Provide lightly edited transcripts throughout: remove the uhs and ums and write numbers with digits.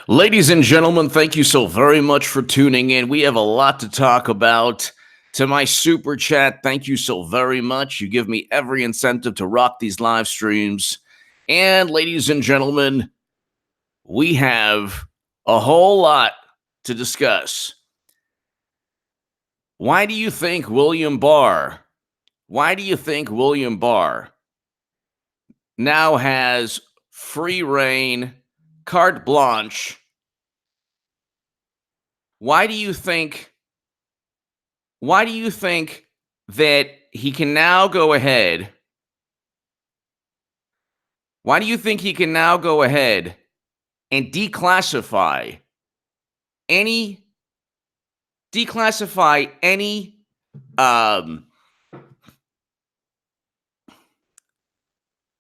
Ladies and gentlemen, thank you so very much for tuning in. We have a lot to talk about. To my super chat, thank you so very much. You give me every incentive to rock these live streams. And ladies and gentlemen, we have a whole lot to discuss. Why do you think William Barr now has free reign, carte blanche? Why do you think that he can now go ahead? Why do you think he can now go ahead and declassify any um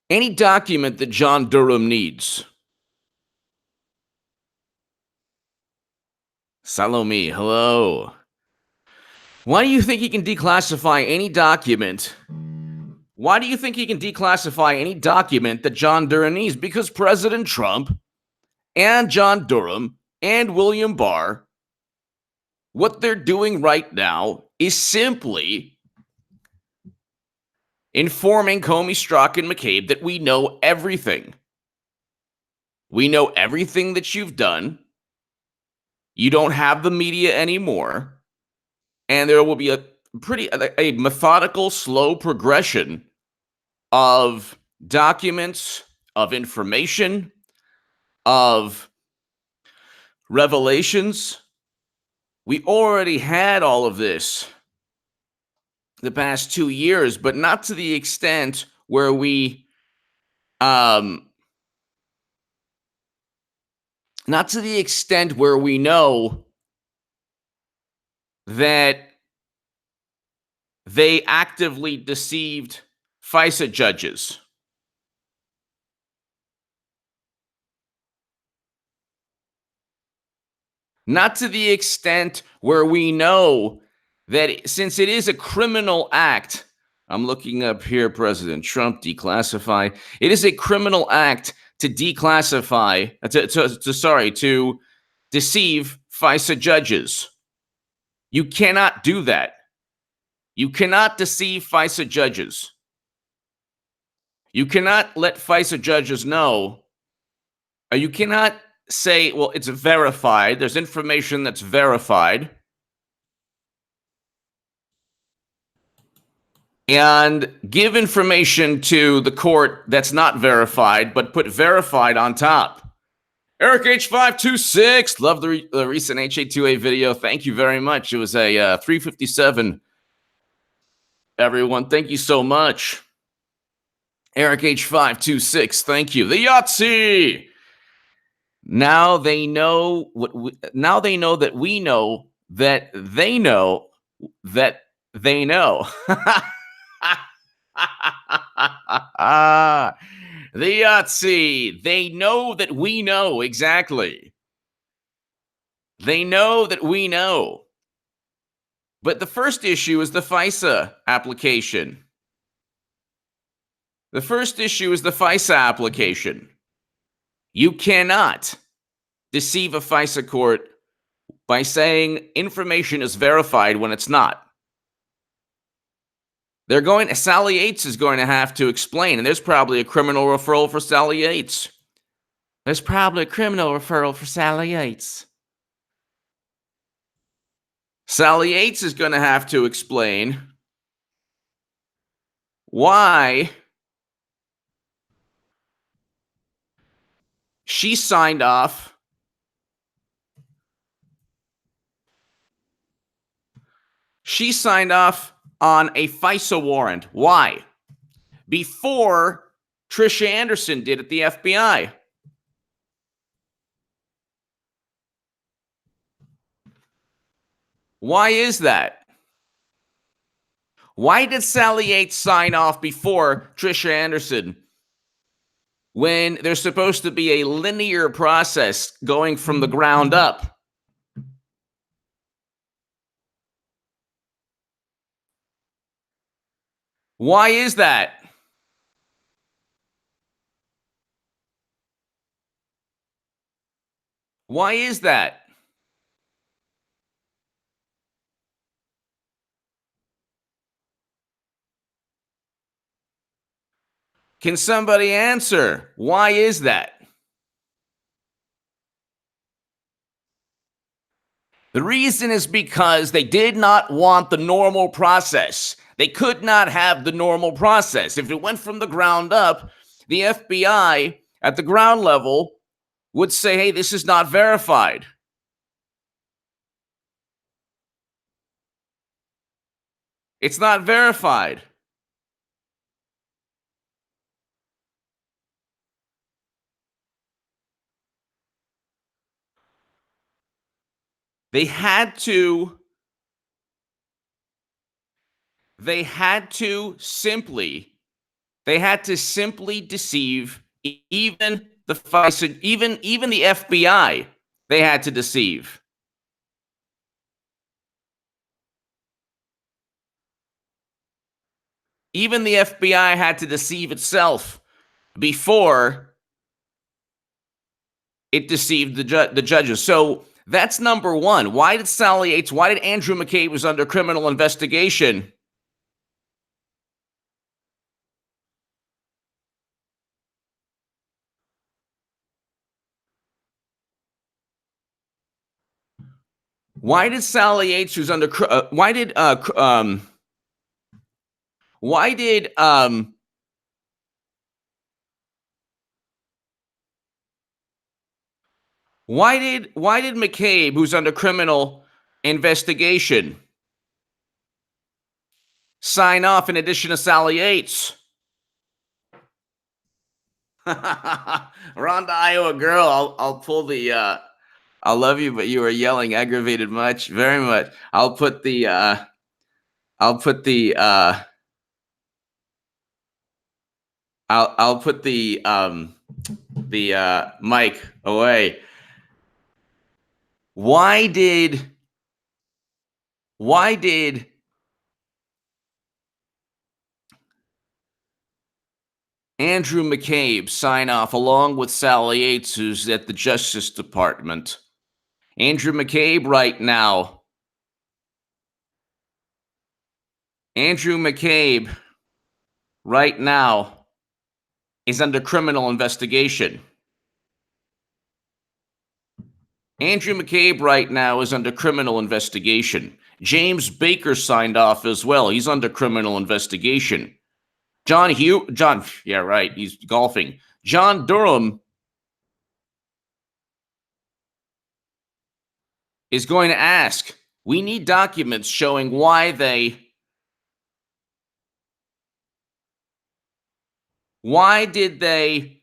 any document that John Durham needs? Salome, hello. Why do you think he can declassify any document? Why do you think he can declassify any document that John Durham needs? Because President Trump and John Durham and William Barr, what they're doing right now is simply informing Comey, Strzok, and McCabe that we know everything. We know everything that you've done. You don't have the media anymore. And there will be a methodical, slow progression of documents, of information, of revelations. We already had all of this the past 2 years, but not to the extent where we know that they actively deceived FISA judges. Not to the extent where we know that since it is a criminal act, I'm looking up here, President Trump, declassify. It is a criminal act to declassify, to deceive FISA judges. You cannot do that. You cannot deceive FISA judges. You cannot let FISA judges know, or you cannot say, well, it's verified. There's information that's verified. And give information to the court that's not verified, but put verified on top. Eric H526, love the recent HA2A video. Thank you very much. It was a 357. Everyone, thank you so much. Eric H526, thank you. The Yahtzee. Now they know now they know that we know that they know that they know. The Yahtzee. They know that we know. Exactly. They know that we know. But the first issue is the FISA application. The first issue is the FISA application. You cannot deceive a FISA court by saying information is verified when it's not. Sally Yates is going to have to explain, and there's probably a criminal referral for Sally Yates. Sally Yates is going to have to explain why she signed off on a FISA warrant. Why? Before Trisha Anderson did at the FBI. Why is that? Why did Sally Yates sign off before Trisha Anderson when there's supposed to be a linear process going from the ground up? Why is that? Why is that? Can somebody answer? Why is that? The reason is because they did not want the normal process. They could not have the normal process. If it went from the ground up, the FBI at the ground level would say, hey, this is not verified. It's not verified. They had to they had to simply they had to simply deceive even the FISA, even the FBI. They had to deceive. Even the FBI had to deceive itself before it deceived the judges. So that's number one. Why did Sally Yates, why did Andrew McCabe was under criminal investigation? Why did Sally Yates, who's under, why did why did McCabe, who's under criminal investigation, sign off in addition to Sally Yates? Rhonda, Iowa girl, I'll pull the I love you, but you are yelling aggravated much, very much. I'll put the I'll put the mic away. Why did Andrew McCabe sign off along with Sally Yates, who's at the Justice Department? Andrew McCabe right now. Andrew McCabe right now is under criminal investigation. Andrew McCabe right now is under criminal investigation. James Baker signed off as well. He's under criminal investigation. Yeah, right. He's golfing. John Durham is going to ask. We need documents showing why did they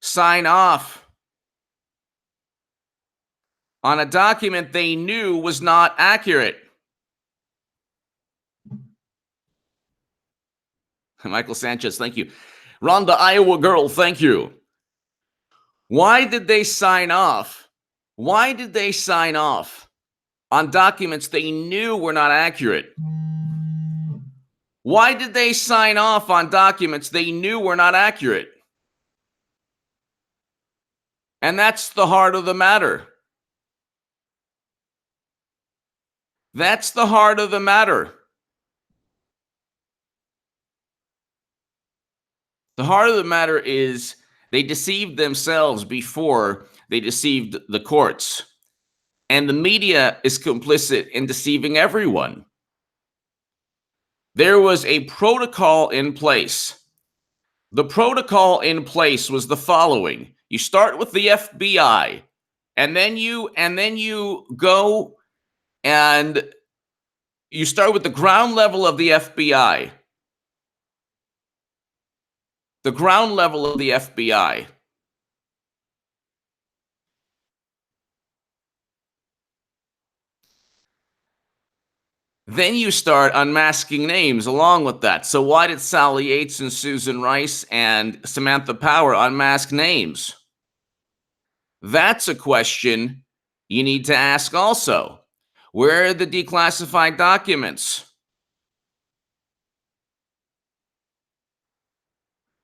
sign off on a document they knew was not accurate? Michael Sanchez, thank you. Rhonda, Iowa girl, thank you. Why did they sign off? Why did they sign off on documents they knew were not accurate? Why did they sign off on documents they knew were not accurate? And that's the heart of the matter. That's the heart of the matter. The heart of the matter is they deceived themselves before they deceived the courts. And the media is complicit in deceiving everyone. There was a protocol in place. The protocol in place was the following. You start with the FBI, and then you go and you start with the ground level of the FBI. The ground level of the FBI. Then you start unmasking names along with that. So why did Sally Yates and Susan Rice and Samantha Power unmask names? That's a question you need to ask also. Where are the declassified documents?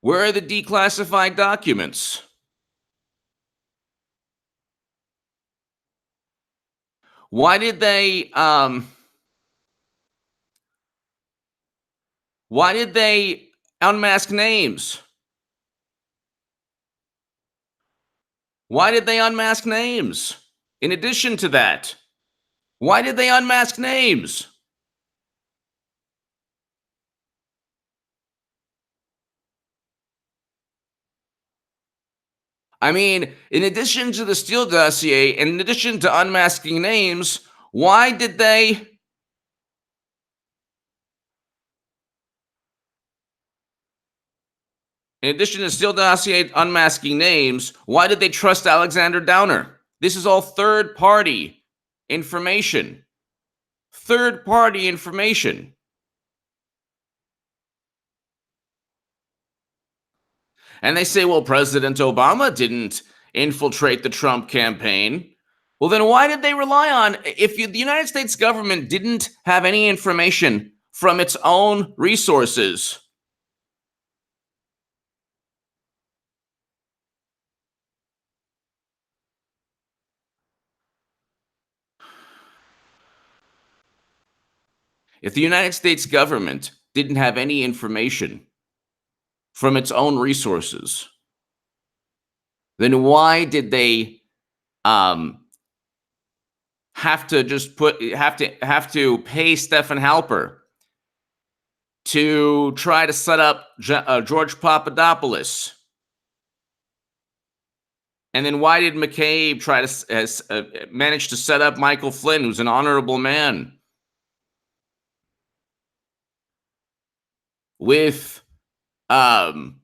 Where are the declassified documents? Why did they why did they unmask names? Why did they unmask names? In addition to that, why did they unmask names? I mean, in addition to the Steele dossier, and in addition to unmasking names, why did they? In addition to Steele dossier unmasking names, why did they trust Alexander Downer? This is all third party information. Third party information. And they say, well, President Obama didn't infiltrate the Trump campaign. Well, then why did they rely on, if the United States government didn't have any information from its own resources? If the United States government didn't have any information from its own resources, then why did they um, have to pay Stephen Halper to try to set up George Papadopoulos? And then why did McCabe try to manage to set up Michael Flynn, who's an honorable man, with um,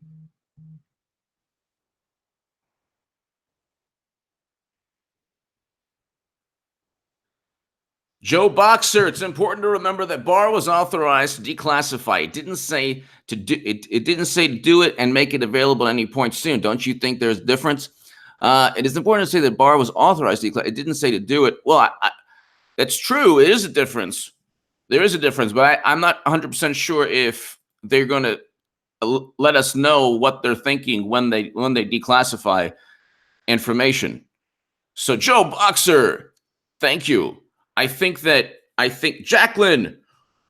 Joe Boxer? It's important to remember that Barr was authorized to declassify. It didn't say to do it. It didn't say to do it and make it available at any point soon. Don't you think there's a difference? It is important to say that Barr was authorized to declassify. It didn't say to do it. Well, that's true. It is a difference. There is a difference, but I'm not 100% sure if they're going to let us know what they're thinking when they declassify information. So, Joe Boxer, thank you. I think Jacqueline,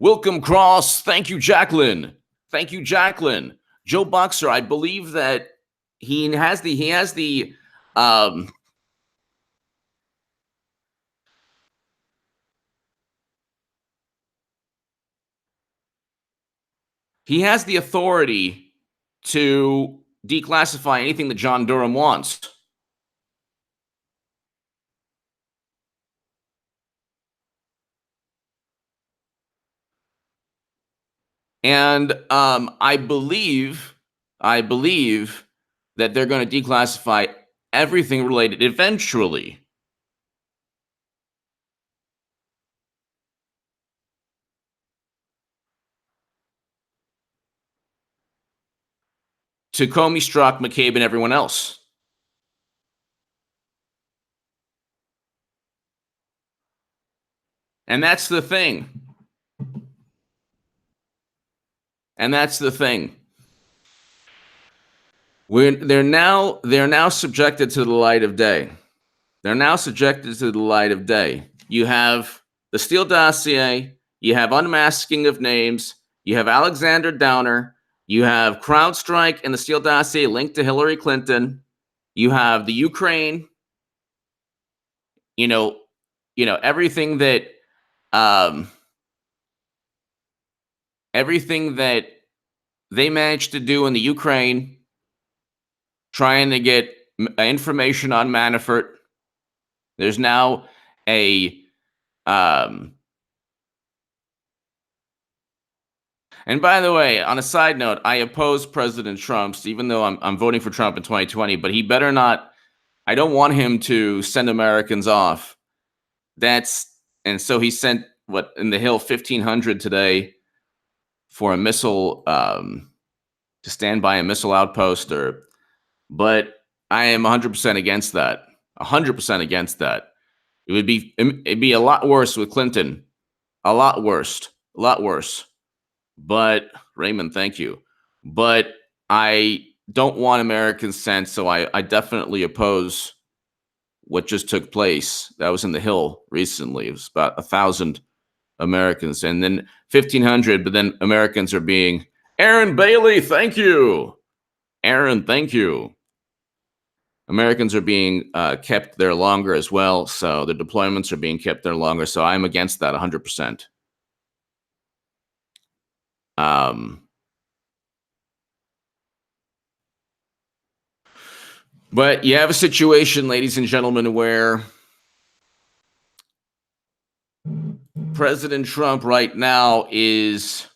Wilcom Cross, thank you, Jacqueline. Thank you, Jacqueline. Joe Boxer, I believe that he has the authority to declassify anything that John Durham wants. And I believe that they're going to declassify everything related eventually to Comey, Strzok, McCabe, and everyone else. And that's the thing. They're now subjected to the light of day. You have the Steele dossier, you have unmasking of names, you have Alexander Downer, you have CrowdStrike and the Steele dossier linked to Hillary Clinton, you have the Ukraine, everything that they managed to do in the Ukraine, trying to get information on Manafort. There's now a and by the way, on a side note, I oppose President Trump, even though I'm voting for Trump in 2020, but he better not. I don't want him to send Americans off. And so he sent in the Hill 1,500 today for a missile to stand by a missile outpost. But I am 100% against that. 100% against that. It'd be a lot worse with Clinton. A lot worse. But Raymond, thank you. But I don't want Americans sent, so I definitely oppose what just took place. That was in the Hill recently. It was about 1,000 Americans, and then 1,500. But then Americans are being, Aaron Bailey, thank you. Aaron, thank you. Americans are being kept there longer as well, so the deployments are being kept there longer. So I'm against that 100%. But you have a situation, ladies and gentlemen, where President Trump right now is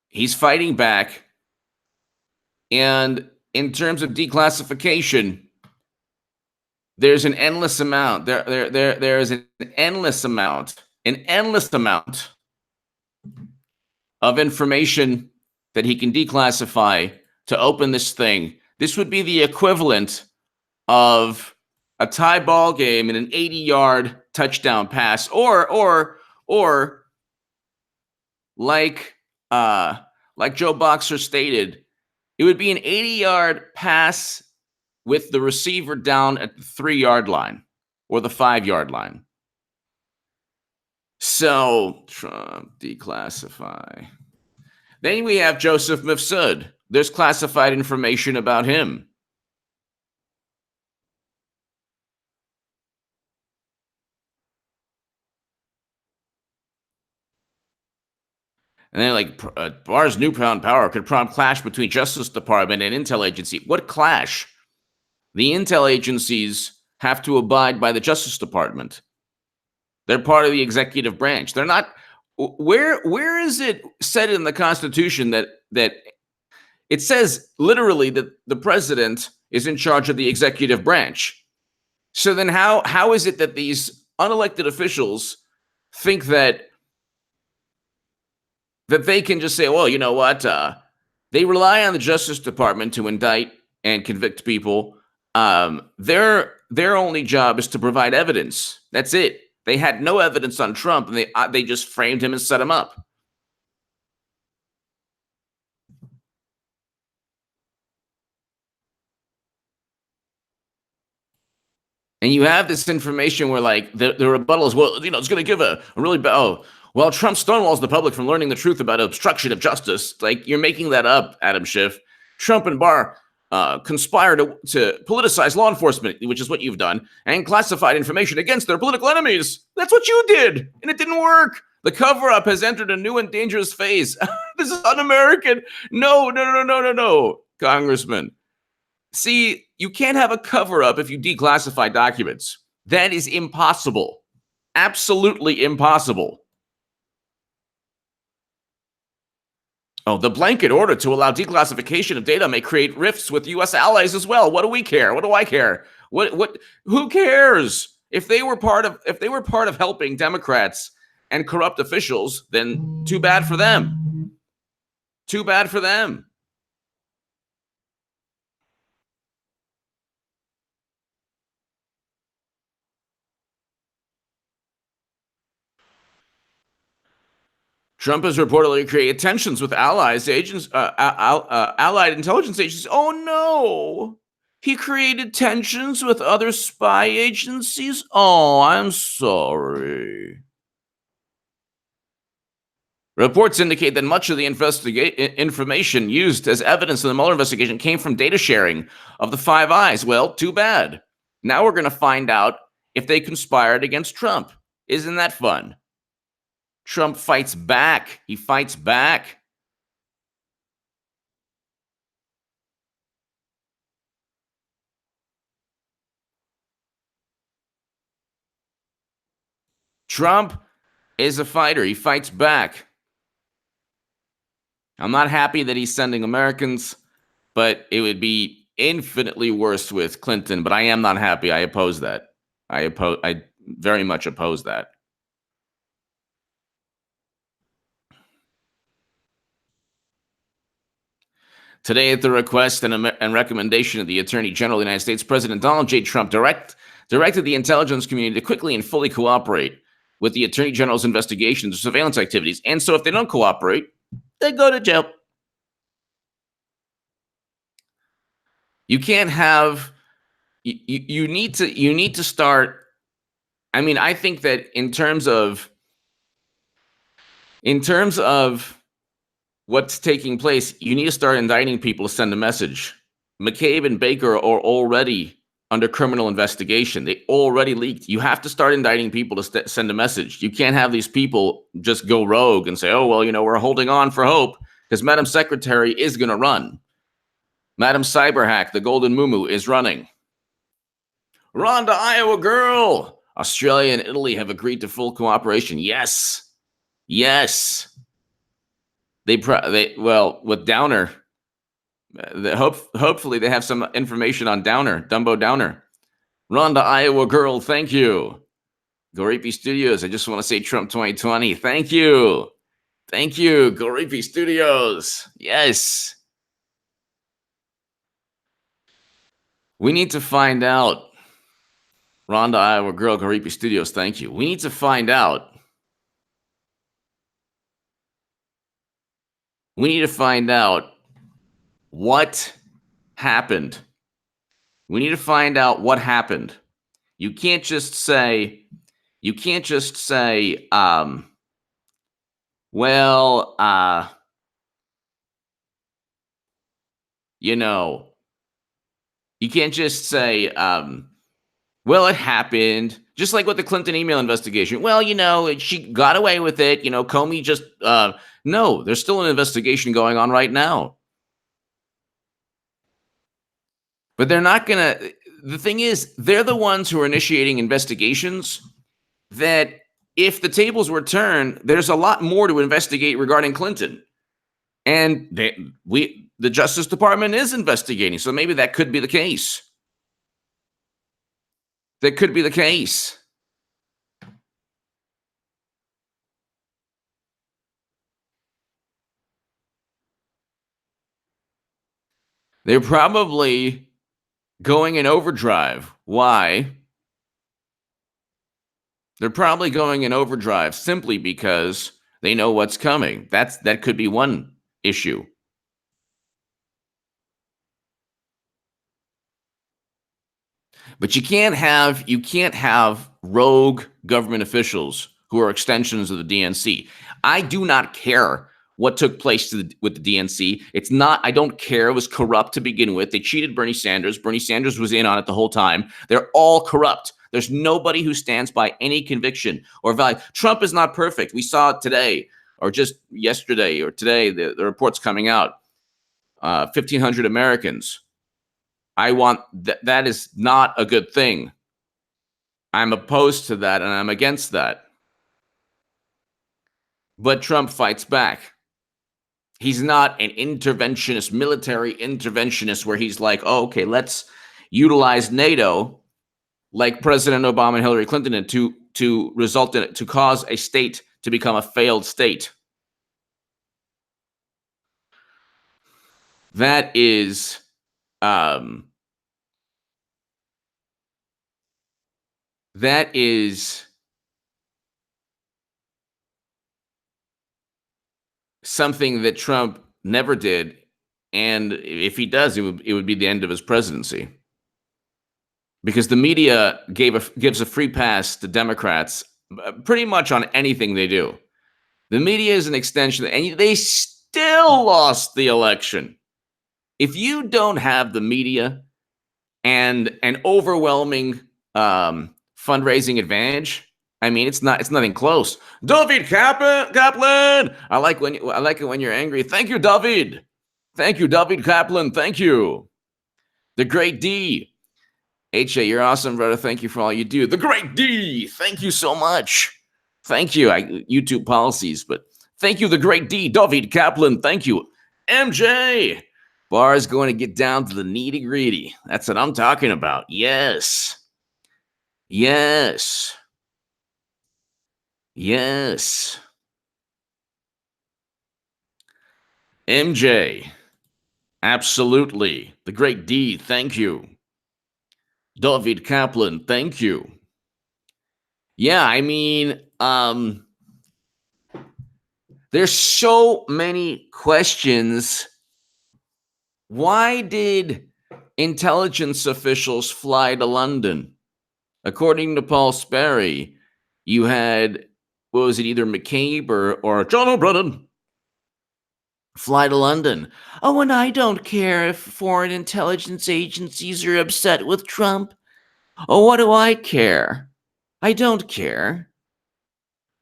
he's fighting back. And in terms of declassification, there's an endless amount. There is an endless amount of information that he can declassify to open this thing. This would be the equivalent of a tie ball game in an 80-yard touchdown pass, or like Joe Boxer stated, it would be an 80-yard pass with the receiver down at the 3-yard line or the 5-yard line. So, Trump, declassify. Then we have Joseph Mifsud. There's classified information about him. And then, like, Barr's newfound power could prompt clash between Justice Department and Intel Agency. What clash? The Intel agencies have to abide by the Justice Department. They're part of the executive branch. They're not. Where is it said in the Constitution that it says literally that the president is in charge of the executive branch? So then how is it that these unelected officials think that they can just say, well, you know what? They rely on the Justice Department to indict and convict people. Their only job is to provide evidence. That's it. They had no evidence on Trump, and they just framed him and set him up. And you have this information where, like, the rebuttal is, well, you know, it's going to give a really bad, well, Trump stonewalls the public from learning the truth about obstruction of justice. Like, you're making that up, Adam Schiff. Trump and Barr conspire to politicize law enforcement, which is what you've done, and classified information against their political enemies. That's what you did, and it didn't work. The cover-up has entered a new and dangerous phase. This is un-American. No, Congressman. See, you can't have a cover-up if you declassify documents. That is impossible. Absolutely impossible. Oh, the blanket order to allow declassification of data may create rifts with U.S. allies as well. What do we care? What do I care? What? Who cares? If they were part of helping Democrats and corrupt officials, then too bad for them. Too bad for them. Trump has reportedly created tensions with allied intelligence agencies. Oh no! He created tensions with other spy agencies? Oh, I'm sorry. Reports indicate that much of the information used as evidence in the Mueller investigation came from data sharing of the Five Eyes. Well, too bad. Now we're going to find out if they conspired against Trump. Isn't that fun? Trump fights back. He fights back. Trump is a fighter. He fights back. I'm not happy that he's sending Americans, but it would be infinitely worse with Clinton. But I am not happy. I oppose that. I very much oppose that. Today, at the request and recommendation of the Attorney General of the United States, President Donald J. Trump directed the intelligence community to quickly and fully cooperate with the Attorney General's investigations or surveillance activities. And so if they don't cooperate, they go to jail. You can't have you need to start. I mean, I think that in terms of what's taking place, you need to start indicting people to send a message. McCabe and Baker are already under criminal investigation. They already leaked. You have to start indicting people to send a message. You can't have these people just go rogue and say, oh, well, we're holding on for hope because Madam Secretary is going to run. Madam Cyberhack, the Golden Muumuu, is running. Rhonda, Iowa girl. Australia and Italy have agreed to full cooperation. Yes. Yes. With Downer, hopefully they have some information on Dumbo Downer. Rhonda, Iowa girl, thank you. Goripi Studios, I just want to say Trump 2020. Thank you. Thank you, Goripi Studios. Yes. We need to find out. Rhonda, Iowa girl, Goripi Studios, thank you. We need to find out. We need to find out what happened. We need to find out what happened. You can't just say, well, you can't just say, well, it happened. Just like with the Clinton email investigation. Well, she got away with it. Comey just, no, there's still an investigation going on right now. But they're not going to, the thing is, they're the ones who are initiating investigations that if the tables were turned, there's a lot more to investigate regarding Clinton. And the Justice Department is investigating. So maybe that could be the case. That could be the case. They're probably going in overdrive. Why? They're probably going in overdrive simply because they know what's coming. That could be one issue. But you can't have rogue government officials who are extensions of the DNC. I do not care what took place with the DNC. I don't care. It was corrupt to begin with. They cheated Bernie Sanders. Bernie Sanders was in on it the whole time. They're all corrupt. There's nobody who stands by any conviction or value. Trump is not perfect. We saw it today or just yesterday or today, the reports coming out. 1,500 Americans. That is not a good thing. I'm opposed to that and I'm against that. But Trump fights back. He's not an interventionist, military interventionist where he's like, oh, okay, let's utilize NATO like President Obama and Hillary Clinton did to cause a state to become a failed state. That is something that Trump never did, and if he does, it would be the end of his presidency. Because the media gives a free pass to Democrats pretty much on anything they do. The media is an extension, and they still lost the election. If you don't have the media and an overwhelming fundraising advantage, I mean, it's nothing close. David Kaplan. I like it when you're angry. Thank you, David. Thank you, David Kaplan. Thank you. The Great D. HA, you're awesome, brother. Thank you for all you do. The Great D. Thank you so much. Thank you. YouTube policies, but thank you, the Great D. David Kaplan. Thank you. MJ. Barr is going to get down to the nitty gritty. That's what I'm talking about. Yes. Yes. Yes. MJ. Absolutely. The Great D. Thank you. David Kaplan. Thank you. Yeah, I mean, there's so many questions. Why did intelligence officials fly to London? According to Paul Sperry, you had, what was it, either McCabe or John O'Brien fly to London. Oh, and I don't care if foreign intelligence agencies are upset with Trump. Oh, what do I care? I don't care.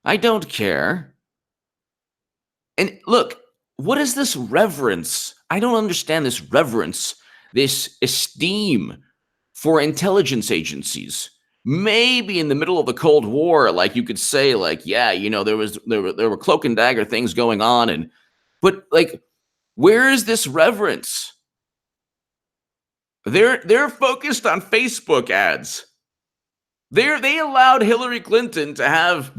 I don't care. And look, what is this reverence? I don't understand this reverence, this esteem for intelligence agencies. Maybe in the middle of the Cold War, like you could say, like, yeah, you know, there were cloak and dagger things going on, but like, where is this reverence? They're focused on Facebook ads. They allowed Hillary Clinton to have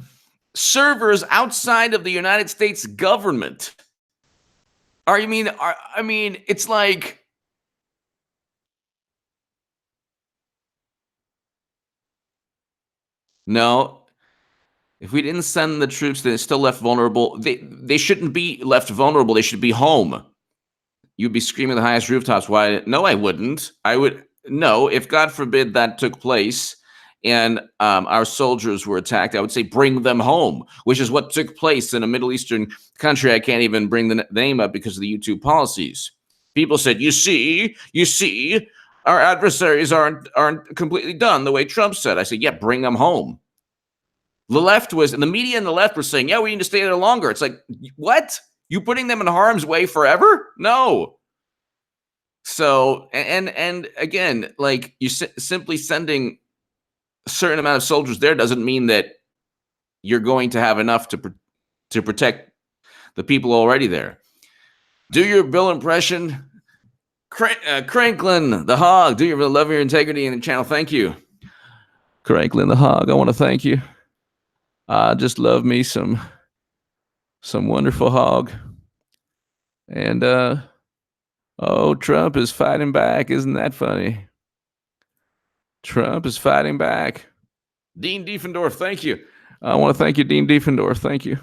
servers outside of the United States government. I mean, it's like, no. If we didn't send the troops, they're still left vulnerable. They shouldn't be left vulnerable. They should be home. You'd be screaming the highest rooftops. Why? No, I wouldn't. I would no. If God forbid that took place and our soldiers were attacked, I would say bring them home, which is what took place in a Middle Eastern country. I can't even bring the name up because of the YouTube policies. People said, you see, our adversaries aren't completely done the way Trump said. I said, yeah, bring them home. The left was, and the media and the left were saying, yeah, we need to stay there longer. It's like, what? You putting them in harm's way forever? No. So, and again, like you simply sending a certain amount of soldiers there doesn't mean that you're going to have enough to protect the people already there. Do your Bill impression. Cranklin the Hog, do your love your integrity in the channel. Thank you. Cranklin the Hog, I want to thank you. I just love me some wonderful hog. And oh, Trump is fighting back. Isn't that funny? Trump is fighting back. Dean Diefendorf, thank you. I want to thank you, Dean Diefendorf. Thank you.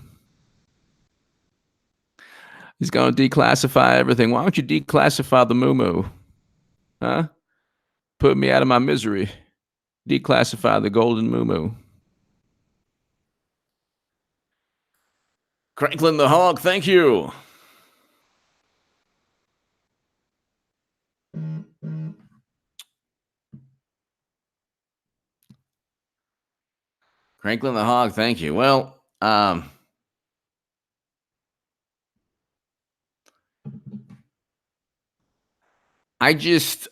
He's going to declassify everything. Why don't you declassify the moo-moo? Huh? Put me out of my misery. Declassify the golden moo-moo. Cranklin the Hog, thank you. Cranklin the Hog, thank you. Well, I just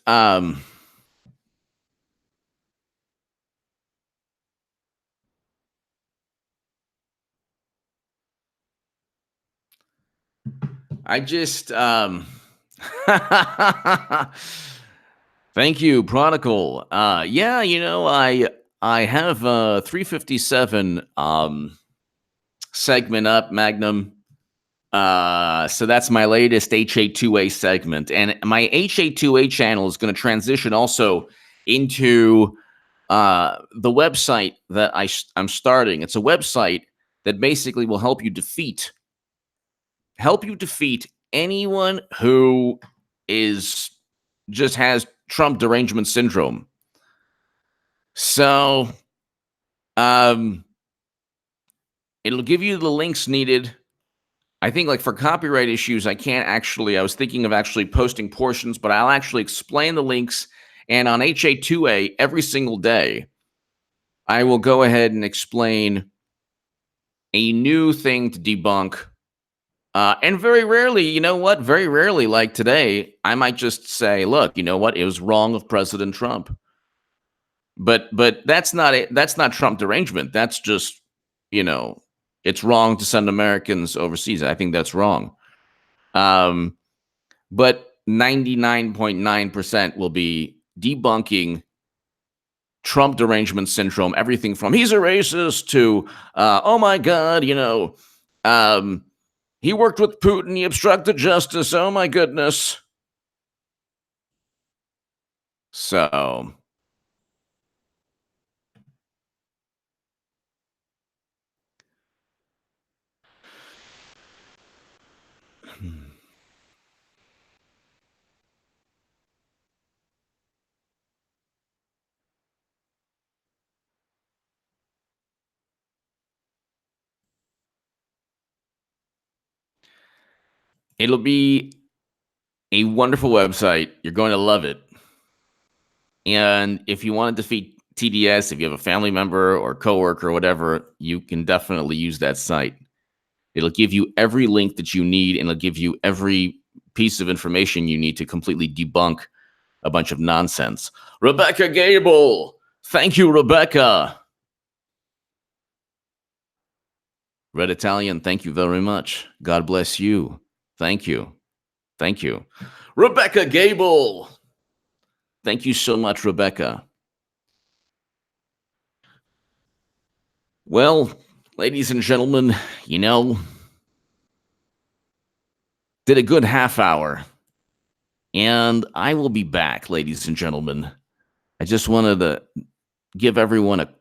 thank you, Prodigal. Yeah, you know, I have a 357 segment up, Magnum. So that's my latest HA2A segment. And my HA2A channel is going to transition also into the website that I'm starting. It's a website that basically will help you defeat anyone who is just has Trump derangement syndrome. So it'll give you the links needed. I think like for copyright issues, I was thinking of actually posting portions, but I'll actually explain the links. And on HA2A every single day, I will go ahead and explain a new thing to debunk. And very rarely, you know what? Very rarely, like today, I might just say, look, you know what? It was wrong of President Trump. But that's not it. That's not Trump derangement. That's just, you know, it's wrong to send Americans overseas. I think that's wrong. But 99.9% will be debunking Trump derangement syndrome. Everything from he's a racist to, oh my God, you know, he worked with Putin. He obstructed justice. Oh my goodness. So It'll be a wonderful website. You're going to love it. And if you want to defeat TDS, if you have a family member or coworker or whatever, you can definitely use that site. It'll give you every link that you need, and it'll give you every piece of information you need to completely debunk a bunch of nonsense. Rebecca Gable. Thank you, Rebecca. Red Italian, thank you very much. God bless you. Thank you. Thank you. Rebecca Gable. Thank you so much, Rebecca. Well, ladies and gentlemen, did a good half hour. And I will be back, ladies and gentlemen. I just wanted to give everyone a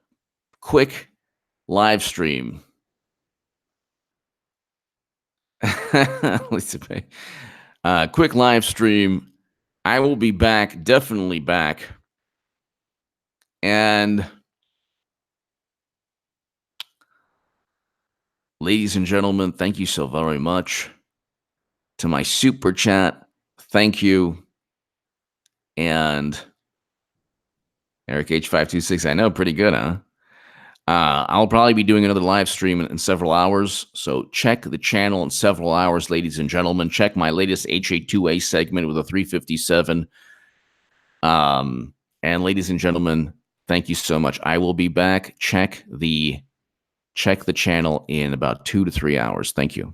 quick live stream. Quick live stream. I will be back, definitely back. And ladies and gentlemen, thank you so very much. To my super chat, thank you. And Eric H526, I know, pretty good, huh? I'll probably be doing another live stream in several hours. So check the channel in several hours, ladies and gentlemen. Check my latest HA2A segment with a 357. And ladies and gentlemen, thank you so much. I will be back. Check the channel in about 2 to 3 hours. Thank you.